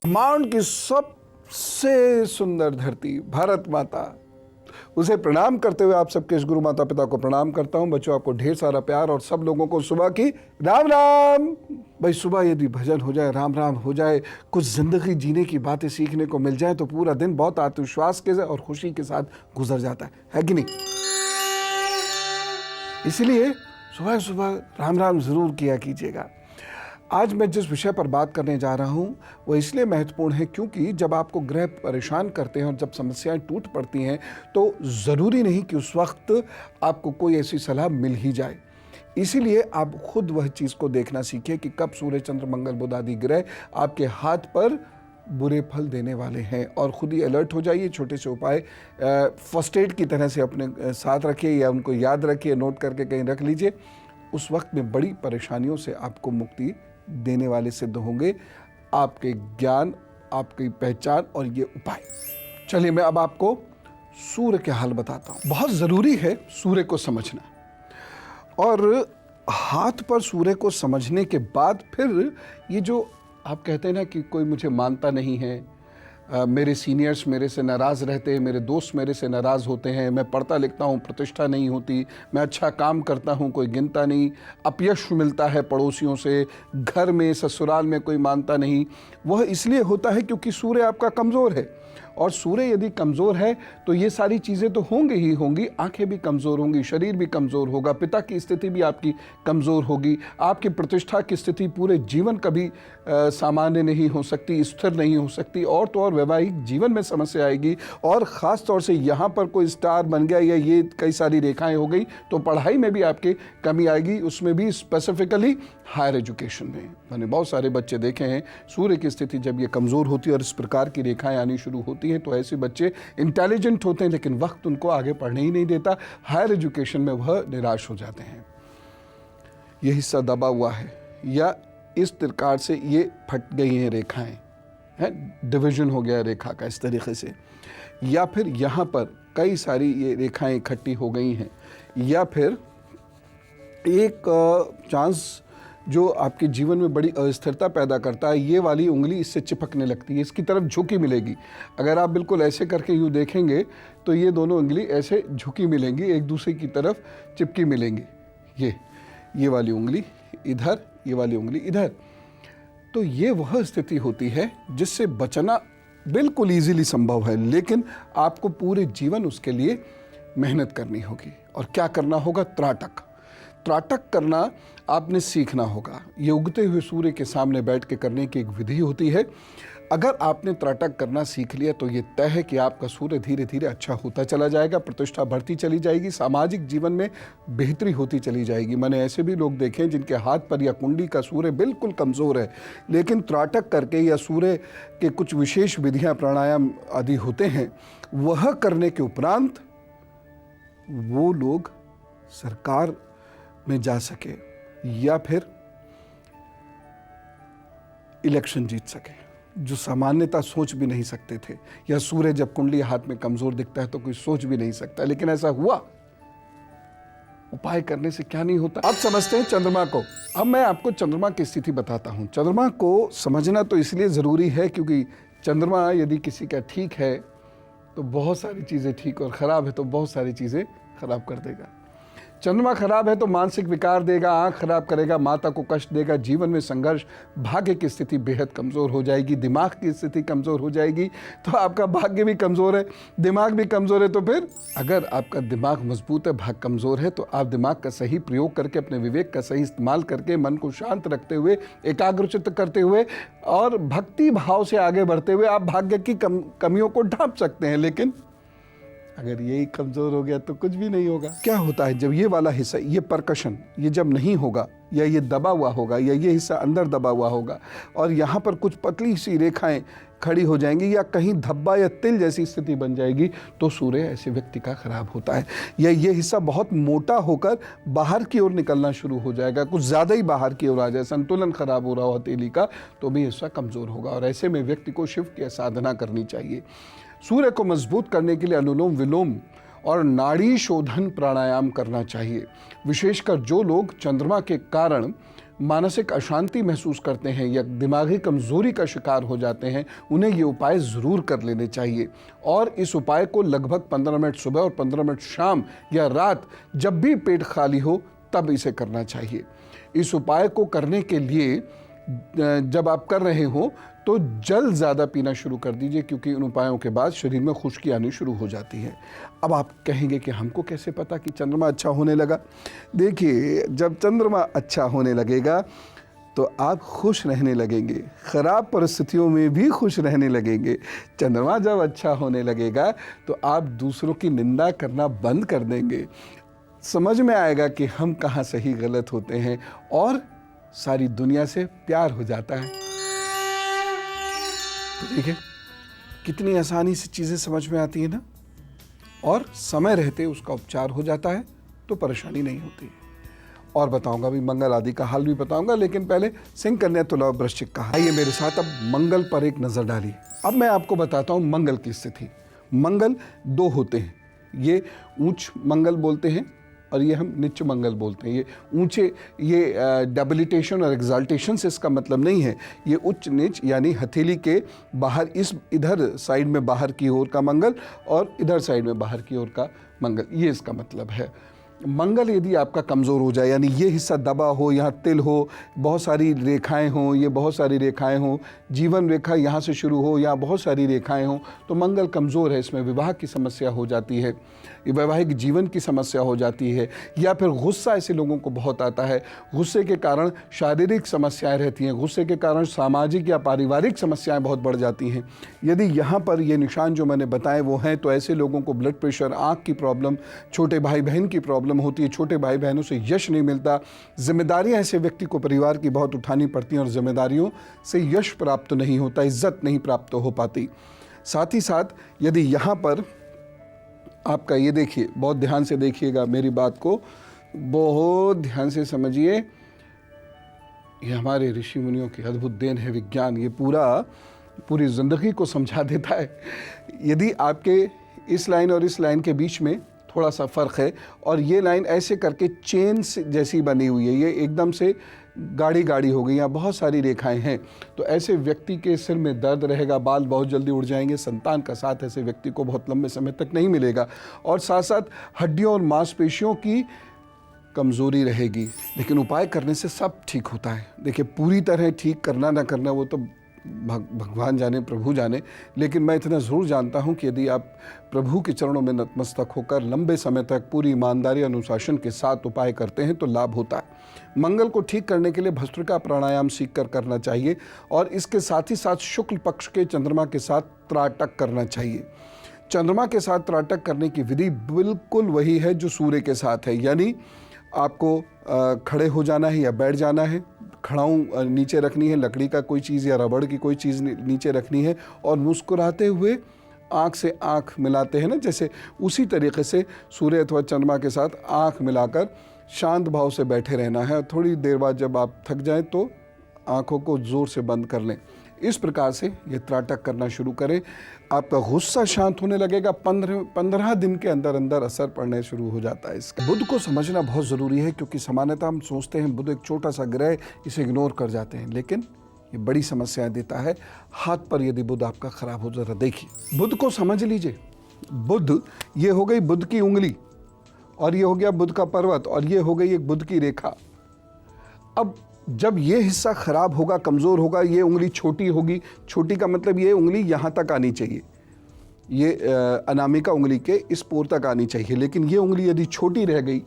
ब्रह्मांड की सबसे सुंदर धरती भारत माता, उसे प्रणाम करते हुए आप सबके इस गुरु माता पिता को प्रणाम करता हूं। बच्चों, आपको ढेर सारा प्यार और सब लोगों को सुबह की राम राम। भाई, सुबह यदि भजन हो जाए, राम राम हो जाए, कुछ जिंदगी जीने की बातें सीखने को मिल जाए तो पूरा दिन बहुत आत्मविश्वास के और खुशी के साथ गुजर जाता है कि नहीं? इसलिए सुबह सुबह राम राम जरूर किया कीजिएगा। आज मैं जिस विषय पर बात करने जा रहा हूं वो इसलिए महत्वपूर्ण है क्योंकि जब आपको ग्रह परेशान करते हैं और जब समस्याएं टूट पड़ती हैं तो ज़रूरी नहीं कि उस वक्त आपको कोई ऐसी सलाह मिल ही जाए। इसीलिए आप खुद वह चीज़ को देखना सीखिए कि कब सूर्य, चंद्र, मंगल, बुध आदि ग्रह आपके हाथ पर बुरे फल देने वाले हैं और खुद ही अलर्ट हो जाइए। छोटे से उपाय फर्स्ट एड की तरह से अपने साथ रखिए या उनको याद रखिए, नोट करके कहीं रख लीजिए। उस वक्त में बड़ी परेशानियों से आपको मुक्ति देने वाले सिद्ध होंगे आपके ज्ञान, आपकी पहचान और ये उपाय। चलिए मैं अब आपको सूर्य के हाल बताता हूँ। बहुत ज़रूरी है सूर्य को समझना, और हाथ पर सूर्य को समझने के बाद फिर ये जो आप कहते हैं ना कि कोई मुझे मानता नहीं है, मेरे सीनियर्स मेरे से नाराज़ रहते हैं, मेरे दोस्त मेरे से नाराज़ होते हैं, मैं पढ़ता लिखता हूँ, प्रतिष्ठा नहीं होती, मैं अच्छा काम करता हूँ, कोई गिनता नहीं, अपयश मिलता है पड़ोसियों से, घर में ससुराल में कोई मानता नहीं। वह इसलिए होता है क्योंकि सूर्य आपका कमज़ोर है, और सूर्य यदि कमज़ोर है तो ये सारी चीज़ें तो होंगी ही होंगी। आंखें भी कमज़ोर होंगी, शरीर भी कमज़ोर होगा, पिता की स्थिति भी आपकी कमज़ोर होगी, आपकी प्रतिष्ठा की स्थिति पूरे जीवन कभी सामान्य नहीं हो सकती, स्थिर नहीं हो सकती, और तो और वैवाहिक जीवन में समस्या आएगी। और ख़ास तौर से यहाँ पर कोई स्टार बन गया या ये कई सारी रेखाएं हो गई तो पढ़ाई में भी आपके कमी आएगी, उसमें भी स्पेसिफिकली हायर एजुकेशन में। मैंने बहुत सारे बच्चे देखे हैं, सूर्य की स्थिति जब ये कमज़ोर होती है और इस प्रकार की रेखाएं आनी शुरू होती हैं तो ऐसे बच्चे इंटेलिजेंट होते हैं लेकिन वक्त उनको आगे पढ़ने ही नहीं देता, हायर एजुकेशन में वह निराश हो जाते हैं। ये हिस्सा दबा हुआ है या इस प्रकार से ये फट गई हैं रेखाएं, है डिवीजन हो गया रेखा का इस तरीके से, या फिर यहाँ पर कई सारी ये रेखाएं इकट्ठी हो गई हैं, या फिर एक चांस जो आपके जीवन में बड़ी अस्थिरता पैदा करता है, ये वाली उंगली इससे चिपकने लगती है, इसकी तरफ झुकी मिलेगी। अगर आप बिल्कुल ऐसे करके यूँ देखेंगे तो ये दोनों उंगली ऐसे झुकी मिलेंगी, एक दूसरे की तरफ चिपकी मिलेंगी। ये वाली उंगली इधर, ये वाली उंगली इधर। तो ये वह स्थिति होती है जिससे बचना बिल्कुल ईजीली संभव है, लेकिन आपको पूरे जीवन उसके लिए मेहनत करनी होगी। और क्या करना होगा? त्राटक करना आपने सीखना होगा। ये उगते हुए सूर्य के सामने बैठ के करने की एक विधि होती है। अगर आपने त्राटक करना सीख लिया तो ये तय है कि आपका सूर्य धीरे धीरे अच्छा होता चला जाएगा, प्रतिष्ठा बढ़ती चली जाएगी, सामाजिक जीवन में बेहतरी होती चली जाएगी। मैंने ऐसे भी लोग देखे हैं जिनके हाथ पर या कुंडली का सूर्य बिल्कुल कमज़ोर है, लेकिन त्राटक करके या सूर्य के कुछ विशेष विधियाँ, प्राणायाम आदि होते हैं, वह करने के उपरांत वो लोग सरकार में जा सके या फिर इलेक्शन जीत सके, जो सामान्यता सोच भी नहीं सकते थे। या सूर्य जब कुंडली हाथ में कमजोर दिखता है तो कोई सोच भी नहीं सकता, लेकिन ऐसा हुआ। उपाय करने से क्या नहीं होता। अब समझते हैं चंद्रमा को। अब मैं आपको चंद्रमा की स्थिति बताता हूं। चंद्रमा को समझना तो इसलिए जरूरी है क्योंकि चंद्रमा यदि किसी का ठीक है तो बहुत सारी चीजें ठीक, और खराब है तो बहुत सारी चीजें खराब कर देगा। चंद्रमा खराब है तो मानसिक विकार देगा, आंख खराब करेगा, माता को कष्ट देगा, जीवन में संघर्ष, भाग्य की स्थिति बेहद कमज़ोर हो जाएगी, दिमाग की स्थिति कमज़ोर हो जाएगी। तो आपका भाग्य भी कमज़ोर है, दिमाग भी कमज़ोर है, तो फिर अगर आपका दिमाग मजबूत है, भाग्य कमज़ोर है, तो आप दिमाग का सही प्रयोग करके, अपने विवेक का सही इस्तेमाल करके, मन को शांत रखते हुए, एकाग्रचित्त करते हुए और भक्ति भाव से आगे बढ़ते हुए आप भाग्य की कमियों को ढांप सकते हैं। लेकिन अगर यही कमज़ोर हो गया तो कुछ भी नहीं होगा। क्या होता है जब ये वाला हिस्सा, ये परकशन, ये जब नहीं होगा या ये दबा हुआ होगा या ये हिस्सा अंदर दबा हुआ होगा और यहाँ पर कुछ पतली सी रेखाएं खड़ी हो जाएंगी या कहीं धब्बा या तिल जैसी स्थिति बन जाएगी, तो सूर्य ऐसे व्यक्ति का खराब होता है। या ये हिस्सा बहुत मोटा होकर बाहर की ओर निकलना शुरू हो जाएगा, कुछ ज़्यादा ही बाहर की ओर आ जाए, संतुलन खराब हो रहा हो हथेली का, तो भी हिस्सा कमज़ोर होगा। और ऐसे में व्यक्ति को शिव की साधना करनी चाहिए। सूर्य को मजबूत करने के लिए अनुलोम विलोम और नाड़ी शोधन प्राणायाम करना चाहिए। विशेषकर जो लोग चंद्रमा के कारण मानसिक अशांति महसूस करते हैं या दिमागी कमज़ोरी का शिकार हो जाते हैं, उन्हें ये उपाय ज़रूर कर लेने चाहिए। और इस उपाय को लगभग 15 मिनट सुबह और 15 मिनट शाम या रात, जब भी पेट खाली हो तब इसे करना चाहिए। इस उपाय को करने के लिए जब आप कर रहे हो तो जल ज़्यादा पीना शुरू कर दीजिए, क्योंकि इन उपायों के बाद शरीर में खुश्की आनी शुरू हो जाती है। अब आप कहेंगे कि हमको कैसे पता कि चंद्रमा अच्छा होने लगा? देखिए, जब चंद्रमा अच्छा होने लगेगा तो आप खुश रहने लगेंगे, ख़राब परिस्थितियों में भी खुश रहने लगेंगे। चंद्रमा जब अच्छा होने लगेगा तो आप दूसरों की निंदा करना बंद कर देंगे। समझ में आएगा कि हम कहाँ सही गलत होते हैं और सारी दुनिया से प्यार हो जाता है। तो देखिए कितनी आसानी से चीज़ें समझ में आती है ना, और समय रहते उसका उपचार हो जाता है तो परेशानी नहीं होती। और बताऊंगा भी, मंगल आदि का हाल भी बताऊंगा, लेकिन पहले सिंह, कन्या, तुला और वृश्चिक का हाल। आइए मेरे साथ अब मंगल पर एक नज़र डालिए। अब मैं आपको बताता हूँ मंगल की स्थिति। मंगल दो होते हैं, ये उच्च मंगल बोलते हैं और ये हम नीच मंगल बोलते हैं। ये ऊंचे, ये डेबिलिटेशन और एग्जाल्टेशन से इसका मतलब नहीं है। ये उच्च नीच यानी हथेली के बाहर, इस इधर साइड में बाहर की ओर का मंगल और इधर साइड में बाहर की ओर का मंगल, ये इसका मतलब है। मंगल यदि आपका कमज़ोर हो जाए, यानी ये हिस्सा दबा हो, यहाँ तिल हो, बहुत सारी रेखाएं हों, ये बहुत सारी रेखाएं हों, जीवन रेखा यहाँ से शुरू हो, यहाँ बहुत सारी रेखाएं हों, तो मंगल कमज़ोर है। इसमें विवाह की समस्या हो जाती है, वैवाहिक जीवन की समस्या हो जाती है, या फिर गुस्सा ऐसे लोगों को बहुत आता है। गुस्से के कारण शारीरिक समस्याएं रहती हैं, गुस्से के कारण सामाजिक या पारिवारिक समस्याएं बहुत बढ़ जाती हैं। यदि यहाँ पर ये निशान जो मैंने बताए वो हैं, तो ऐसे लोगों को ब्लड प्रेशर, आँख की प्रॉब्लम, छोटे भाई बहन की प्रॉब्लम होती है, छोटे भाई बहनों से यश नहीं मिलता, जिम्मेदारियां ऐसे व्यक्ति को परिवार की बहुत उठानी पड़ती हैं और जिम्मेदारियों से यश प्राप्त नहीं होता, इज्जत नहीं प्राप्त हो पाती। साथ ही साथ यदि यहाँ पर आपका, ये देखिए, बहुत ध्यान से देखिएगा मेरी बात को, बहुत ध्यान से समझिए, ये हमारे ऋषि मुनियों की अद्भुत देन है विज्ञान। ये पूरी ज़िंदगी को समझा देता है। यदि आपके इस लाइन और इस लाइन के बीच में थोड़ा सा फ़र्क है और ये लाइन ऐसे करके चेन से जैसी बनी हुई है, ये एकदम से गाढ़ी गाढ़ी हो गई, यहाँ बहुत सारी रेखाएं हैं, तो ऐसे व्यक्ति के सिर में दर्द रहेगा, बाल बहुत जल्दी उड़ जाएंगे, संतान का साथ ऐसे व्यक्ति को बहुत लंबे समय तक नहीं मिलेगा, और साथ साथ हड्डियों और मांसपेशियों की कमज़ोरी रहेगी। लेकिन उपाय करने से सब ठीक होता है। देखिए, पूरी तरह ठीक करना ना करना वो तो भगवान जाने, प्रभु जाने, लेकिन मैं इतना ज़रूर जानता हूँ कि यदि आप प्रभु के चरणों में नतमस्तक होकर लंबे समय तक पूरी ईमानदारी, अनुशासन के साथ उपाय करते हैं तो लाभ होता है। मंगल को ठीक करने के लिए भस्त्रिका प्राणायाम सीख कर करना चाहिए, और इसके साथ ही साथ शुक्ल पक्ष के चंद्रमा के साथ त्राटक करना चाहिए। चंद्रमा के साथ त्राटक करने की विधि बिल्कुल वही है जो सूर्य के साथ है, यानी आपको खड़े हो जाना है या बैठ जाना है, खड़ाऊँ नीचे रखनी है, लकड़ी का कोई चीज़ या रबड़ की कोई चीज़ नीचे रखनी है, और मुस्कुराते हुए आँख से आँख मिलाते हैं ना, जैसे उसी तरीके से सूर्य अथवा चंद्रमा के साथ आँख मिलाकर शांत भाव से बैठे रहना है। थोड़ी देर बाद जब आप थक जाएं तो आँखों को ज़ोर से बंद कर लें। इस प्रकार से ये त्राटक करना शुरू करें, आपका गुस्सा शांत होने लगेगा। 15 दिन के अंदर अंदर असर पड़ने शुरू हो जाता है इसका। बुध को समझना बहुत ज़रूरी है, क्योंकि सामान्यतः हम सोचते हैं बुध एक छोटा सा ग्रह, इसे इग्नोर कर जाते हैं, लेकिन ये बड़ी समस्याएं देता है। हाथ पर यदि बुध आपका खराब हो, जरा देखिए, बुध को समझ लीजिए। बुध, ये हो गई बुध की उंगली, और ये हो गया बुध का पर्वत, और ये हो गई एक बुध की रेखा। अब जब ये हिस्सा खराब होगा, कमज़ोर होगा, ये उंगली छोटी होगी, छोटी का मतलब ये उंगली यहाँ तक आनी चाहिए, ये अनामिका उंगली के इस पोर तक आनी चाहिए, लेकिन ये उंगली यदि छोटी रह गई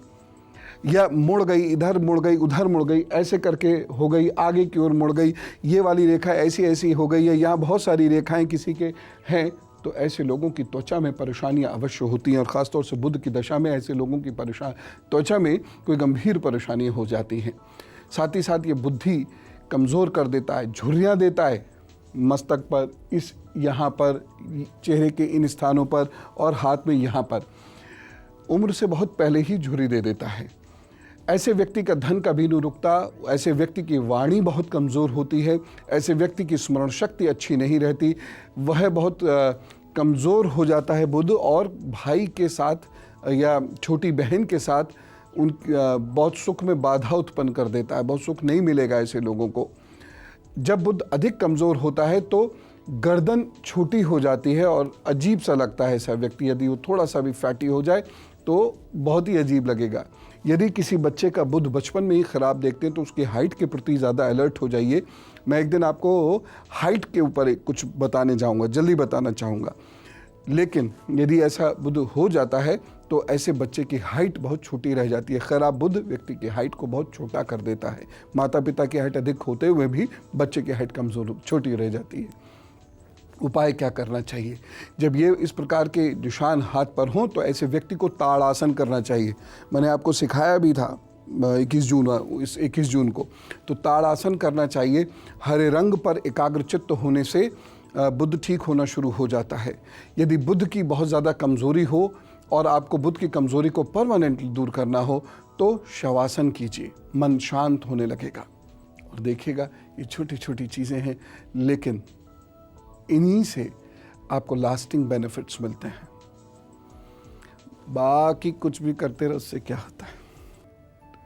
या मुड़ गई, इधर मुड़ गई, उधर मुड़ गई, ऐसे करके हो गई, आगे की ओर मुड़ गई, ये वाली रेखा ऐसी ऐसी हो गई है, यहाँ बहुत सारी रेखाएं किसी के हैं, तो ऐसे लोगों की त्वचा में परेशानियां अवश्य होती हैं, और ख़ासतौर से बुध की दशा में ऐसे लोगों की त्वचा में कोई गंभीर परेशानियां हो जाती हैं। साथ ही साथ ये बुद्धि कमज़ोर कर देता है, झुर्रियाँ देता है मस्तक पर, इस यहाँ पर, चेहरे के इन स्थानों पर, और हाथ में यहाँ पर, उम्र से बहुत पहले ही झुर्री दे देता है। ऐसे व्यक्ति का धन कभी नहीं रुकता, ऐसे व्यक्ति की वाणी बहुत कमज़ोर होती है, ऐसे व्यक्ति की स्मरण शक्ति अच्छी नहीं रहती, वह बहुत कमज़ोर हो जाता है बुध, और भाई के साथ या छोटी बहन के साथ उन बहुत सुख में बाधा उत्पन्न कर देता है, बहुत सुख नहीं मिलेगा ऐसे लोगों को। जब बुध अधिक कमज़ोर होता है तो गर्दन छोटी हो जाती है और अजीब सा लगता है ऐसा व्यक्ति। यदि वो थोड़ा सा भी फैटी हो जाए तो बहुत ही अजीब लगेगा। यदि किसी बच्चे का बुध बचपन में ही ख़राब देखते हैं तो उसकी हाइट के प्रति ज़्यादा अलर्ट हो जाइए। मैं एक दिन आपको हाइट के ऊपर कुछ बताने जाऊंगा, जल्दी बताना चाहूँगा। लेकिन यदि ऐसा बुध हो जाता है तो ऐसे बच्चे की हाइट बहुत छोटी रह जाती है। खराब बुध व्यक्ति की हाइट को बहुत छोटा कर देता है। माता पिता की हाइट अधिक होते हुए भी बच्चे की हाइट कमज़ोर छोटी रह जाती है। उपाय क्या करना चाहिए? जब ये इस प्रकार के निशान हाथ पर हों तो ऐसे व्यक्ति को ताड़ासन करना चाहिए। मैंने आपको सिखाया भी था 21 जून को। तो ताड़ासन करना चाहिए। हरे रंग पर एकाग्रचित्त होने से बुध ठीक होना शुरू हो जाता है। यदि बुध की बहुत ज़्यादा कमज़ोरी हो और आपको बुध की कमज़ोरी को परमानेंटली दूर करना हो तो शवासन कीजिए, मन शांत होने लगेगा। और देखिएगा ये छोटी छोटी चीज़ें हैं, लेकिन इन्हीं से आपको लास्टिंग बेनिफिट्स मिलते हैं। बाकी कुछ भी करते रहो, उससे क्या होता है।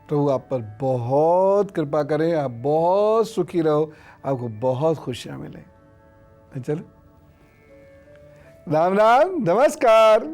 प्रभु आप पर बहुत कृपा करें, आप बहुत सुखी रहो, आपको बहुत खुशियां मिले। चलो, राम राम, नमस्कार।